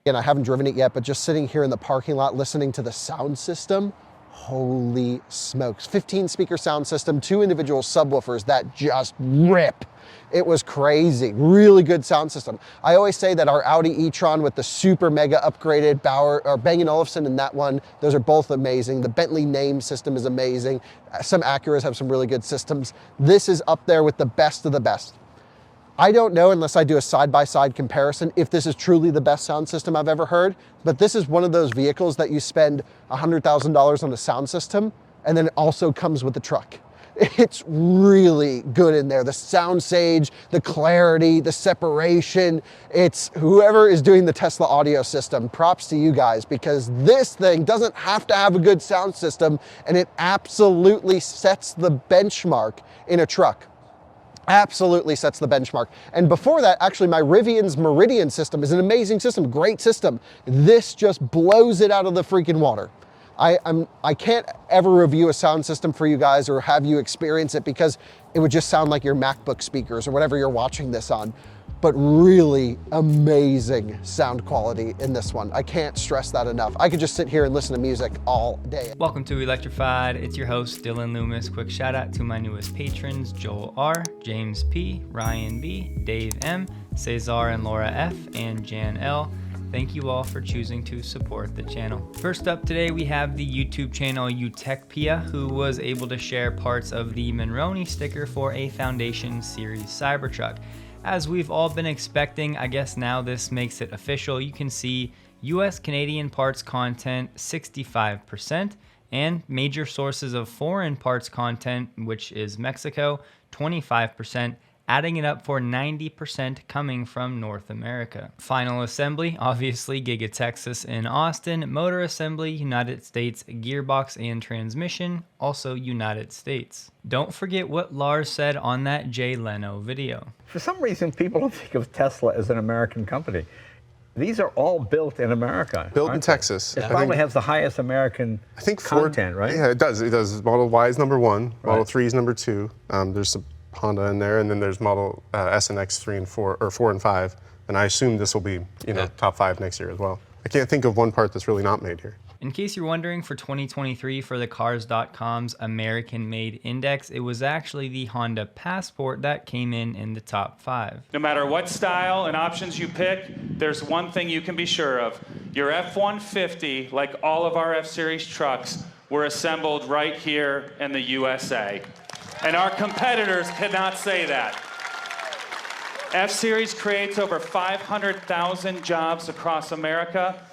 And I haven't driven it yet, but just sitting here in the parking lot listening to the sound system, holy smokes. 15 speaker sound system, 2 individual subwoofers that just rip. It was crazy, really good sound system. I always say that our Audi e-tron with the super mega upgraded Bang & Olufsen in that one, those are both amazing. The Bentley name system is amazing. Some Acuras have some really good systems. This is up there with the best of the best. I don't know, unless I do a side-by-side comparison, if this is truly the best sound system I've ever heard, but this is one of those vehicles that you spend $100,000 on a sound system, and then it also comes with the truck. It's really good in there. The sound sage, the clarity, the separation. It's whoever is doing the Tesla audio system, props to you guys, because this thing doesn't have to have a good sound system, and it absolutely sets the benchmark in a truck. Absolutely sets the benchmark. And before that, actually, my Rivian's Meridian system is an amazing system, great system. This just blows it out of the freaking water. I can't ever review a sound system for you guys or have you experience it, because it would just sound like your MacBook speakers or whatever you're watching this on. But really amazing sound quality in this one. I can't stress that enough. I could just sit here and listen to music all day. Welcome to Electrified. It's your host, Dylan Loomis. Quick shout out to my newest patrons, Joel R, James P, Ryan B, Dave M, Cesar and Laura F, and Jan L. Thank you all for choosing to support the channel. First up today, we have the YouTube channel Utechpia, who was able to share parts of the Monroney sticker for a Foundation Series Cybertruck. As we've all been expecting, I guess now this makes it official. You can see US Canadian parts content 65%, and major sources of foreign parts content, which is Mexico, 25%, adding it up for 90% coming from North America. Final assembly, obviously Giga Texas in Austin. Motor assembly, United States. Gearbox and transmission, also United States. Don't forget what Lars said on that Jay Leno video. For some reason, people don't think of Tesla as an American company. These are all built in America. Built in Texas. It probably has the highest American content, right? Yeah, it does. It does. Model Y is number 1. Model 3 is number 2. There's some Honda in there, and then there's Model S and X 3 and 4, or 4 and 5. And I assume this will be, top 5 next year as well. I can't think of one part that's really not made here. In case you're wondering, for 2023, for the Cars.com's American Made Index, it was actually the Honda Passport that came in the top 5. No matter what style and options you pick, there's one thing you can be sure of. Your F-150, like all of our F-Series trucks, were assembled right here in the USA. And our competitors cannot say that. F-Series creates over 500,000 jobs across America.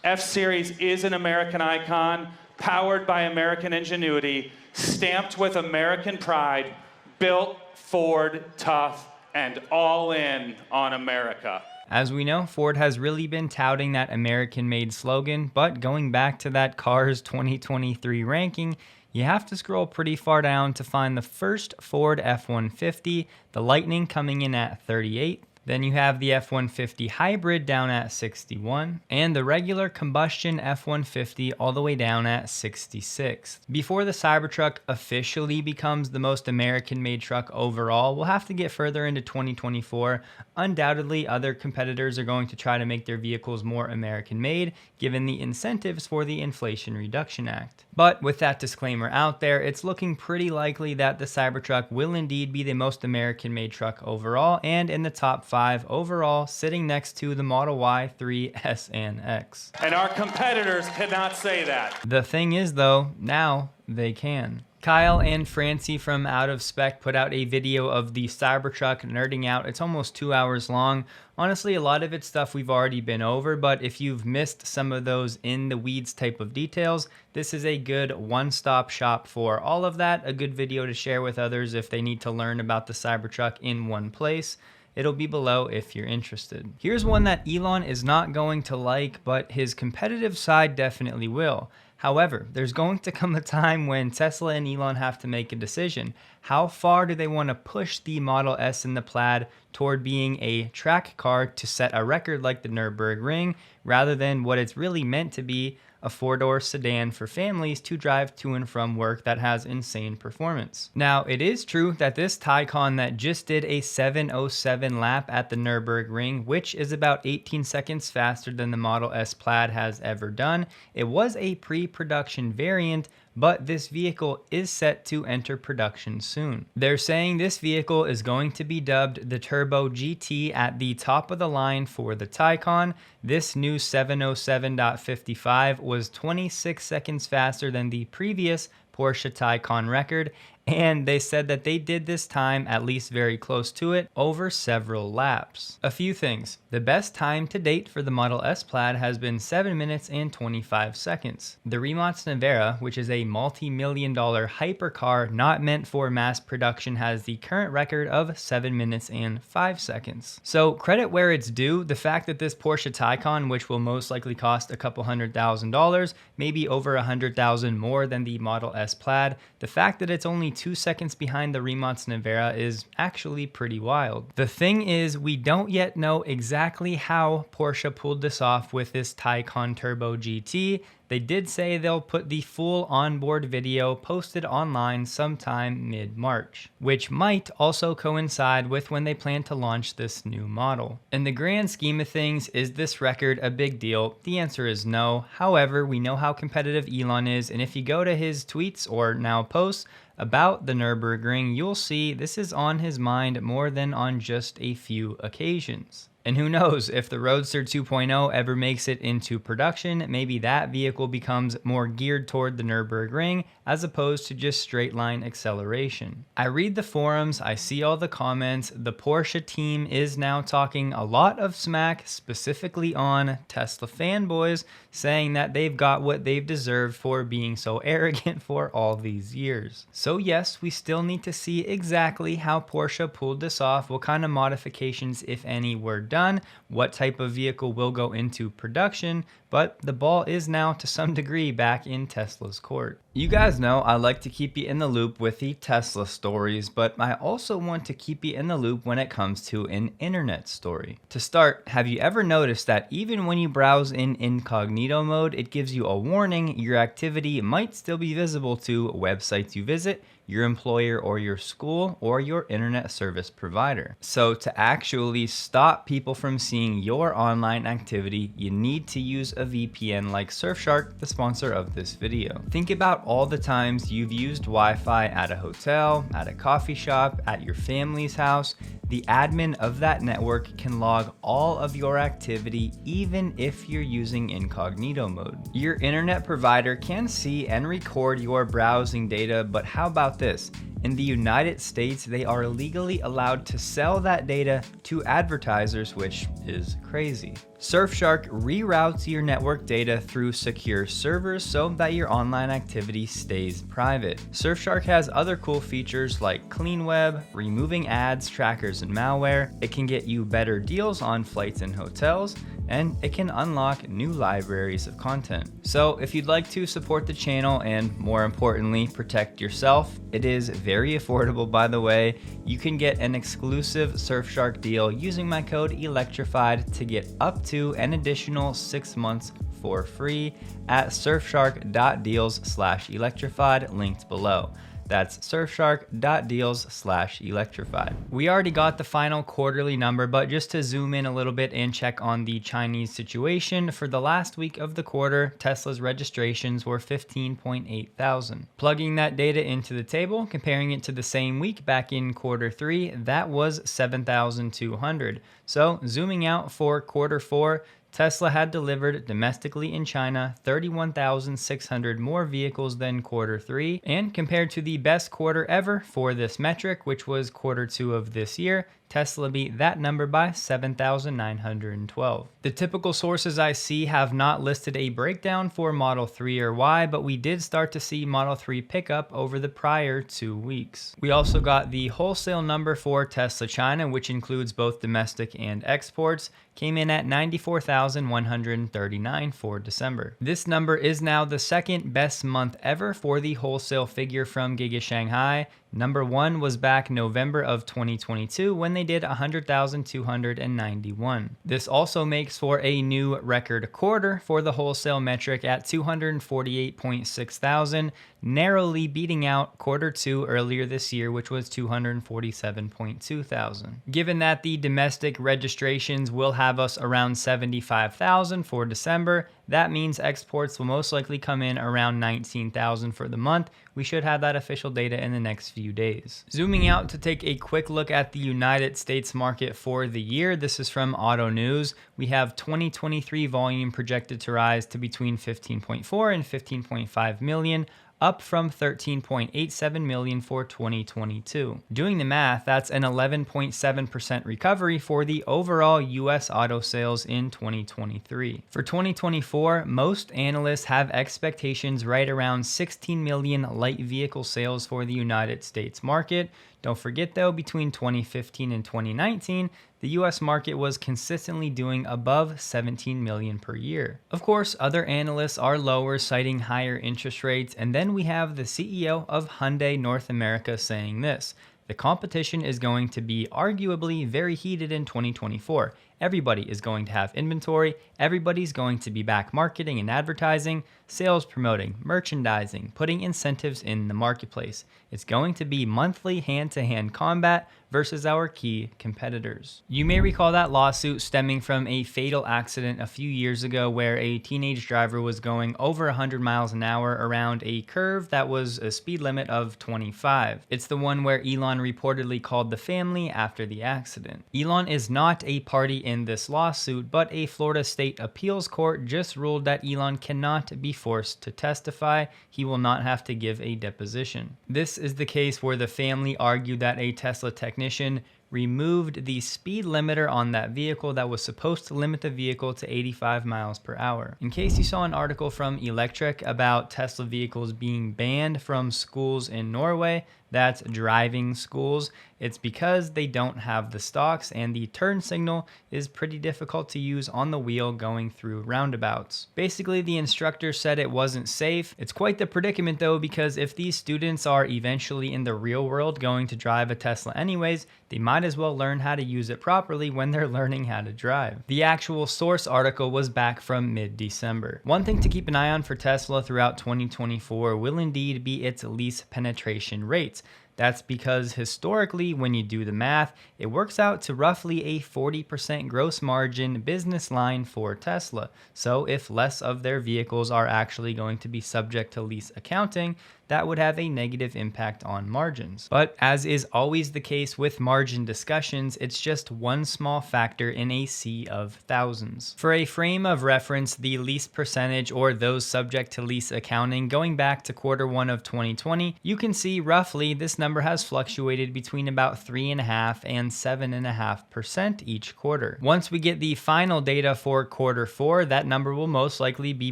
F-Series is an American icon, powered by American ingenuity, stamped with American pride, built, Ford, tough, and all in on America. As we know, Ford has really been touting that American-made slogan, but going back to that Cars 2023 ranking, you have to scroll pretty far down to find the first Ford F-150, the Lightning coming in at 38th. Then you have the F-150 Hybrid down at 61, and the regular combustion F-150 all the way down at 66. Before the Cybertruck officially becomes the most American-made truck overall, we'll have to get further into 2024. Undoubtedly, other competitors are going to try to make their vehicles more American-made, given the incentives for the Inflation Reduction Act. But with that disclaimer out there, it's looking pretty likely that the Cybertruck will indeed be the most American-made truck overall, and in the top 5 overall, sitting next to the Model Y, 3, S, and X. And our competitors cannot say that. The thing is though, now they can. Kyle and Francie from Out of Spec put out a video of the Cybertruck nerding out. It's almost 2 hours long. Honestly, a lot of it's stuff we've already been over, but if you've missed some of those in the weeds type of details, this is a good one-stop shop for all of that. A good video to share with others if they need to learn about the Cybertruck in one place. It'll be below if you're interested. Here's one that Elon is not going to like, but his competitive side definitely will. However, there's going to come a time when Tesla and Elon have to make a decision. how far do they want to push the Model S and the Plaid toward being a track car to set a record like the Nürburgring, rather than what it's really meant to be, a four-door sedan for families to drive to and from work that has insane performance. Now, it is true that this Taycan that just did a 7:07 lap at the Nürburgring, which is about 18 seconds faster than the Model S Plaid has ever done, it was a pre-production variant, but this vehicle is set to enter production soon. They're saying this vehicle is going to be dubbed the Turbo GT at the top of the line for the Taycan. This new 707.55 was 26 seconds faster than the previous Porsche Taycan record, and they said that they did this time at least very close to it over several laps. A few things. The best time to date for the Model S Plaid has been 7 minutes and 25 seconds. The Rimac Nevera, which is a multi-million-dollar hypercar not meant for mass production, has the current record of 7 minutes and 5 seconds. So credit where it's due, the fact that this Porsche Taycan, which will most likely cost a couple $100,000, maybe over $100,000 more than the Model S Plaid, the fact that it's only 2 seconds behind the Rimac Nevera is actually pretty wild. The thing is, we don't yet know exactly how Porsche pulled this off with this Taycan Turbo GT. They did say they'll put the full onboard video posted online sometime mid-March, which might also coincide with when they plan to launch this new model. In the grand scheme of things, is this record a big deal? The answer is no. However, we know how competitive Elon is, and if you go to his tweets or now posts about the Nürburgring, you'll see this is on his mind more than on just a few occasions. And who knows, if the Roadster 2.0 ever makes it into production, maybe that vehicle becomes more geared toward the Nürburgring as opposed to just straight line acceleration. I read the forums, I see all the comments. The Porsche team is now talking a lot of smack, specifically on Tesla fanboys, saying that they've got what they've deserved for being so arrogant for all these years. So yes, we still need to see exactly how Porsche pulled this off, what kind of modifications, if any, were done, what type of vehicle will go into production, but the ball is now to some degree back in Tesla's court. You guys know I like to keep you in the loop with the Tesla stories, but I also want to keep you in the loop when it comes to an internet story. To start, have you ever noticed that even when you browse in incognito mode, it gives you a warning your activity might still be visible to websites you visit, your employer or your school, or your internet service provider. So to actually stop people from seeing your online activity, you need to use a VPN like Surfshark, the sponsor of this video. Think about all the times you've used Wi-Fi at a hotel, at a coffee shop, at your family's house. The admin of that network can log all of your activity even if you're using incognito mode. Your internet provider can see and record your browsing data, but how about this? In the United States, they are legally allowed to sell that data to advertisers, which is crazy. Surfshark reroutes your network data through secure servers so that your online activity stays private. Surfshark has other cool features like clean web, removing ads, trackers, and malware. It can get you better deals on flights and hotels, and it can unlock new libraries of content. So if you'd like to support the channel and, more importantly, protect yourself, it is very affordable, by the way. You can get an exclusive Surfshark deal using my code Electrified to get up to an additional 6 months for free at surfshark.deals/electrified, linked below. That's surfshark.deals/electrified. We already got the final quarterly number, but just to zoom in a little bit and check on the Chinese situation, for the last week of the quarter, Tesla's registrations were 15.8 thousand. Plugging that data into the table, comparing it to the same week back in quarter 3, that was 7,200. So zooming out for quarter 4, Tesla had delivered domestically in China 31,600 more vehicles than quarter 3, and compared to the best quarter ever for this metric, which was quarter 2 of this year, Tesla beat that number by 7,912. The typical sources I see have not listed a breakdown for Model 3 or Y, but we did start to see Model 3 pick up over the prior 2 weeks. We also got the wholesale number for Tesla China, which includes both domestic and exports, came in at 94,139 for December. This number is now the second best month ever for the wholesale figure from Giga Shanghai. Number 1 was back November of 2022 when they did 100,291. This also makes for a new record quarter for the wholesale metric at 248.6 thousand, narrowly beating out quarter 2 earlier this year, which was 247.2 thousand. Given that the domestic registrations will have us around 75,000 for December, that means exports will most likely come in around 19,000 for the month. We should have that official data in the next few days. Zooming out to take a quick look at the United States market for the year, this is from Auto News. We have 2023 volume projected to rise to between 15.4 and 15.5 million, up from 13.87 million for 2022. Doing the math, that's an 11.7% recovery for the overall US auto sales in 2023. For 2024, most analysts have expectations right around 16 million light vehicle sales for the United States market. Don't forget though, between 2015 and 2019, the US market was consistently doing above 17 million per year. Of course, other analysts are lower, citing higher interest rates, and then we have the CEO of Hyundai North America saying this: the competition is going to be arguably very heated in 2024. Everybody is going to have inventory, everybody's going to be back marketing and advertising, sales promoting, merchandising, putting incentives in the marketplace. It's going to be monthly hand-to-hand combat versus our key competitors. You may recall that lawsuit stemming from a fatal accident a few years ago where a teenage driver was going over 100 miles an hour around a curve that was a speed limit of 25. It's the one where Elon reportedly called the family after the accident. Elon is not a party in this lawsuit, but a Florida state appeals court just ruled that Elon cannot be forced to testify. He will not have to give a deposition. This is the case where the family argued that a Tesla technician removed the speed limiter on that vehicle that was supposed to limit the vehicle to 85 miles per hour. In case you saw an article from Electric about Tesla vehicles being banned from schools in Norway, that's driving schools, it's because they don't have the stocks and the turn signal is pretty difficult to use on the wheel going through roundabouts. Basically, the instructor said it wasn't safe. It's quite the predicament though, because if these students are eventually in the real world going to drive a Tesla anyways, they might as well learn how to use it properly when they're learning how to drive. The actual source article was back from mid-December. One thing to keep an eye on for Tesla throughout 2024 will indeed be its lease penetration rates. That's because historically, when you do the math, it works out to roughly a 40% gross margin business line for Tesla. So if less of their vehicles are actually going to be subject to lease accounting, that would have a negative impact on margins. But as is always the case with margin discussions, it's just one small factor in a sea of thousands. For a frame of reference, the lease percentage, or those subject to lease accounting, going back to Q1 of 2020, you can see roughly this number has fluctuated between about 3.5% and 7.5% each quarter. Once we get the final data for Q4, that number will most likely be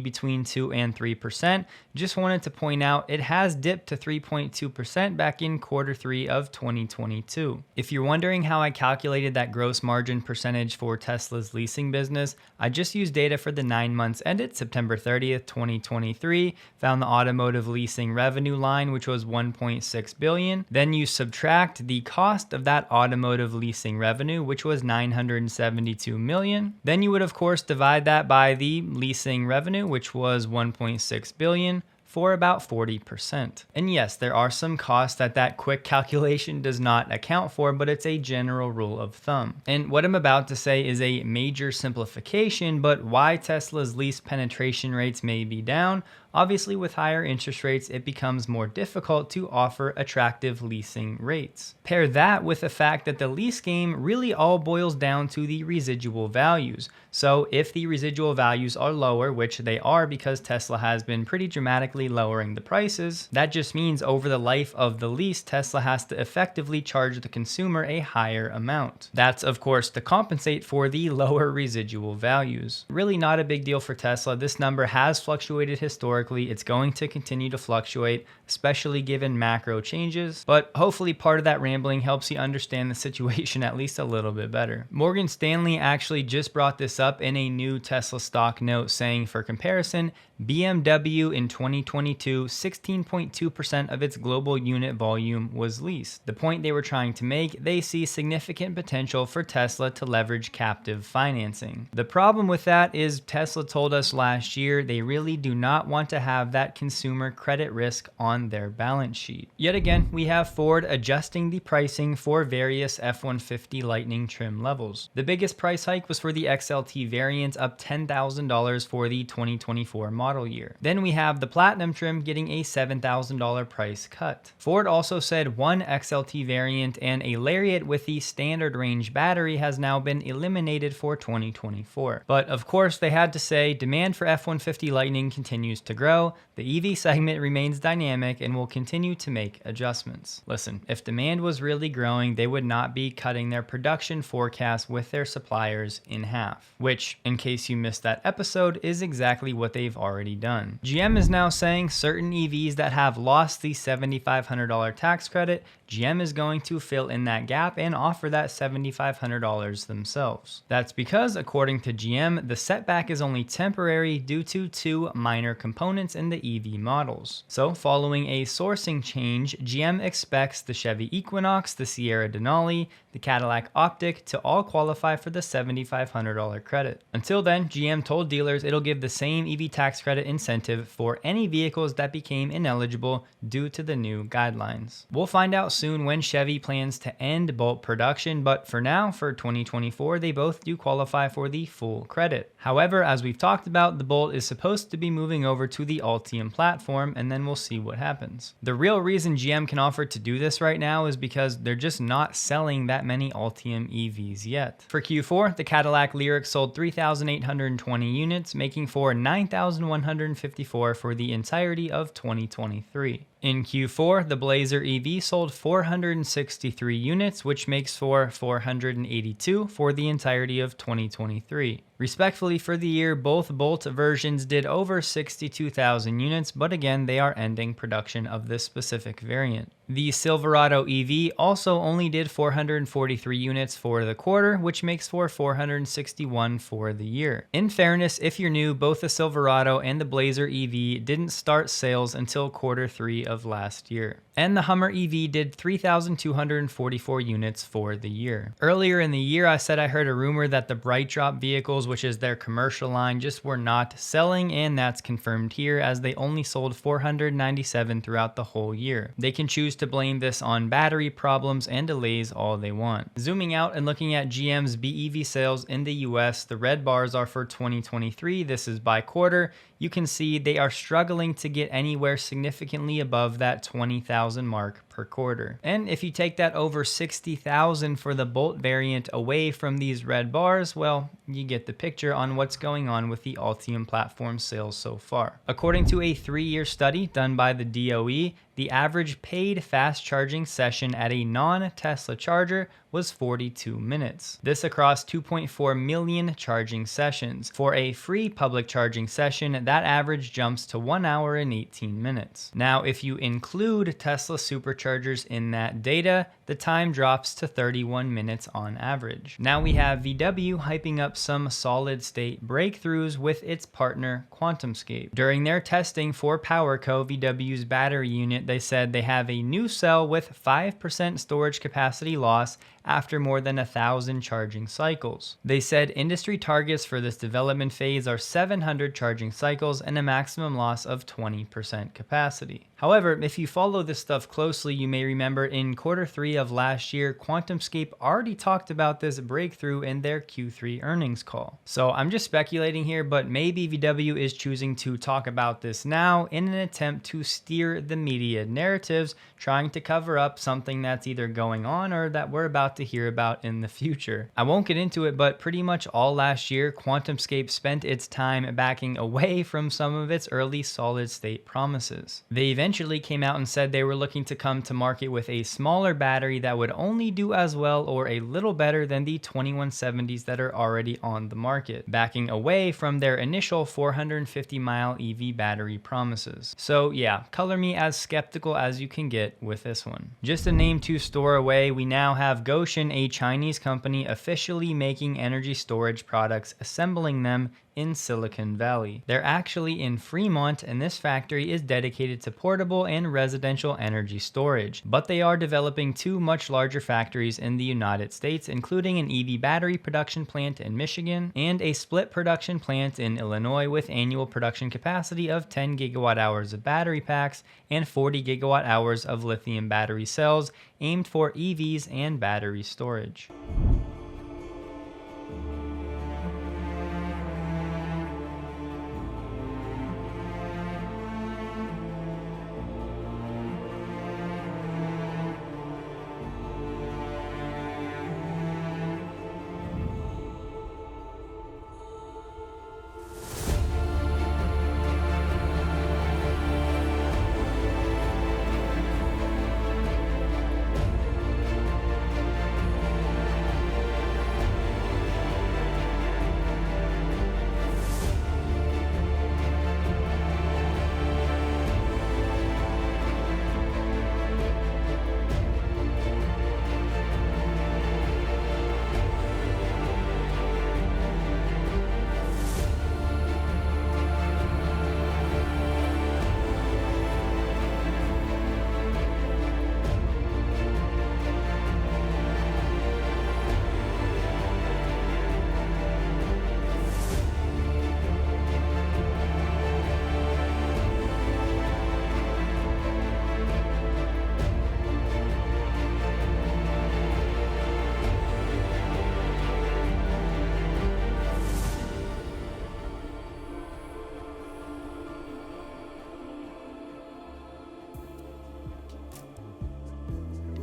between 2 and 3%. Just wanted to point out it has dipped to 3.2% back in Q3 of 2022. If you're wondering how I calculated that gross margin percentage for Tesla's leasing business, I just used data for the 9 months ended September 30th, 2023, found the automotive leasing revenue line, which was 1.6 billion. Then you subtract the cost of that automotive leasing revenue, which was 972 million. Then you would of course divide that by the leasing revenue, which was 1.6 billion. For about 40%. And yes, there are some costs that quick calculation does not account for, but it's a general rule of thumb. And what I'm about to say is a major simplification, but why Tesla's lease penetration rates may be down. Obviously, with higher interest rates, it becomes more difficult to offer attractive leasing rates. Pair that with the fact that the lease game really all boils down to the residual values. So if the residual values are lower, which they are because Tesla has been pretty dramatically lowering the prices, that just means over the life of the lease, Tesla has to effectively charge the consumer a higher amount. That's of course to compensate for the lower residual values. Really not a big deal for Tesla. This number has fluctuated historically. It's going to continue to fluctuate, especially given macro changes, but hopefully part of that rambling helps you understand the situation at least a little bit better. Morgan Stanley actually just brought this up in a new Tesla stock note, saying for comparison, BMW in 2020 2022, 16.2% of its global unit volume was leased. The point they were trying to make, they see significant potential for Tesla to leverage captive financing. The problem with that is Tesla told us last year they really do not want to have that consumer credit risk on their balance sheet. Yet again, we have Ford adjusting the pricing for various F-150 Lightning trim levels. The biggest price hike was for the XLT variant, up $10,000 for the 2024 model year. Then we have the Platinum trim getting a $7,000 price cut. Ford also said one XLT variant and a Lariat with the standard range battery has now been eliminated for 2024. But of course, they had to say demand for F-150 Lightning continues to grow, the EV segment remains dynamic, and will continue to make adjustments. Listen, if demand was really growing, they would not be cutting their production forecast with their suppliers in half, which, in case you missed that episode, is exactly what they've already done. GM is now saying certain EVs that have lost the $7,500 tax credit, GM is going to fill in that gap and offer that $7,500 themselves. That's because, according to GM, the setback is only temporary due to two minor components in the EV models. So, following a sourcing change, GM expects the Chevy Equinox, the Sierra Denali, the Cadillac Optic to all qualify for the $7,500 credit. Until then, GM told dealers it'll give the same EV tax credit incentive for any vehicles that became ineligible due to the new guidelines. We'll find out soon when Chevy plans to end Bolt production, but for now, for 2024, they both do qualify for the full credit. However, as we've talked about, the Bolt is supposed to be moving over to the Ultium platform, and then we'll see what happens. The real reason GM can offer to do this right now is because they're just not selling that many Ultium EVs yet. For Q4, the Cadillac Lyriq sold 3,820 units, making for 9,154 for the entirety of 2023. In Q4, the Blazer EV sold 463 units, which makes for 482 for the entirety of 2023. Respectfully, for the year, both Bolt versions did over 62,000 units, but again, they are ending production of this specific variant. The Silverado EV also only did 443 units for the quarter, which makes for 461 for the year. In fairness, if you're new, both the Silverado and the Blazer EV didn't start sales until Q3 of last year. And the Hummer EV did 3,244 units for the year. Earlier in the year, I said I heard a rumor that the BrightDrop vehicles, which is their commercial line, just were not selling, and that's confirmed here as they only sold 497 throughout the whole year. They can choose to blame this on battery problems and delays all they want. Zooming out and looking at GM's BEV sales in the US, the red bars are for 2023. This is by quarter. You can see they are struggling to get anywhere significantly above that 20,000 mark per quarter. And if you take that over 60,000 for the Bolt variant away from these red bars, well, you get the picture on what's going on with the Ultium platform sales so far. According to a 3-year study done by the DOE, the average paid fast charging session at a non-Tesla charger was 42 minutes. This across 2.4 million charging sessions. For a free public charging session, that average jumps to 1 hour and 18 minutes. Now, if you include Tesla superchargers in that data, the time drops to 31 minutes on average. Now we have VW hyping up some solid state breakthroughs with its partner QuantumScape. During their testing for PowerCo, VW's battery unit, they said they have a new cell with 5% storage capacity loss after more than 1,000 charging cycles. They said industry targets for this development phase are 700 charging cycles and a maximum loss of 20% capacity. However, if you follow this stuff closely, you may remember in Q3 of last year, QuantumScape already talked about this breakthrough in their Q3 earnings call. So I'm just speculating here, but maybe VW is choosing to talk about this now in an attempt to steer the media narratives, trying to cover up something that's either going on or that we're about to hear about in the future. I won't get into it, but pretty much all last year, QuantumScape spent its time backing away from some of its early solid state promises. They eventually came out and said they were looking to come to market with a smaller battery that would only do as well or a little better than the 2170s that are already on the market, backing away from their initial 450-mile EV battery promises. So yeah, color me as skeptical as you can get with this one. Just a name to store away, we now have Gotion, a Chinese company, officially making energy storage products, assembling them in Silicon Valley. They're actually in Fremont, and this factory is dedicated to portable and residential energy storage. But they are developing 2 much larger factories in the United States, including an EV battery production plant in Michigan and a split production plant in Illinois with annual production capacity of 10 gigawatt hours of battery packs and 40 gigawatt hours of lithium battery cells aimed for EVs and battery storage.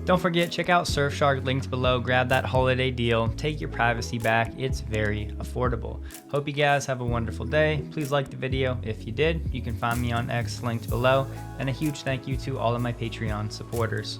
Don't forget, check out Surfshark, linked below. Grab that holiday deal. Take your privacy back. It's very affordable. Hope you guys have a wonderful day. Please like the video if you did. You can find me on X, linked below. And a huge thank you to all of my Patreon supporters.